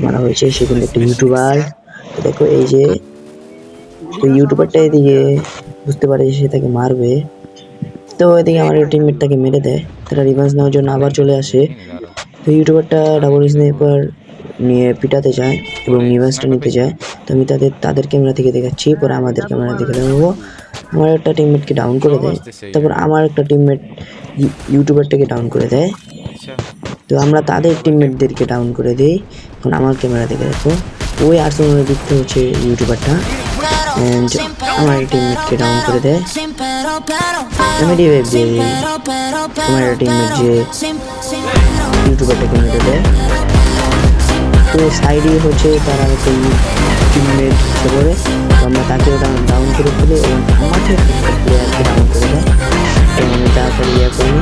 মারা হয়েছে, সে কিন্তু একটা ইউটিউবার। তো দেখো এই যে তো ইউটিউবারটা এদিকে বুঝতে পারে যে সে তাকে মারবে, তো এদিকে আমার টিমমেট তাকে মেরে দেয়। তারা রিভান্স নেওয়ার জন্য আবার চলে আসে। তো ইউটিউবারটা ডাবল স্নাইপার নিয়ে পিটাতে যায় এবং রিভান্সটা নিতে যায়। তো আমি তাদের ক্যামেরা থেকে দেখাচ্ছি, পরে আমাদের ক্যামেরা থেকে দেখাবো। আমার একটা টিমমেটকে ডাউন করে দেয়, তারপর আমার একটা টিমমেট ইউটিউবারটাকে ডাউন করে দেয়। তো আমরা তাদের টিমমেটদেরকে ডাউন করে দিই। এখন আমার ক্যামেরা থেকে দেখো ওই আর্সেনালের দিক থেকে হচ্ছে ইউটিউবারটা অ্যান্ড আমার টিমমেটকে ডাউন করে দেয়। আমি রিভাইভ দিয়ে দিই আমার টিমমেট যে ইউটিউবারটাকে মেরে দেয়। তো সাইডে হচ্ছে তারা একটা টিমমেট করে, তো আমরা তাকেও ডাউন করে ফেলি এবং আমাকে একটা প্লেয়ারকে ডাউন করে দেয়। তো আমি তাড়াতাড়ি ইয়ে করি।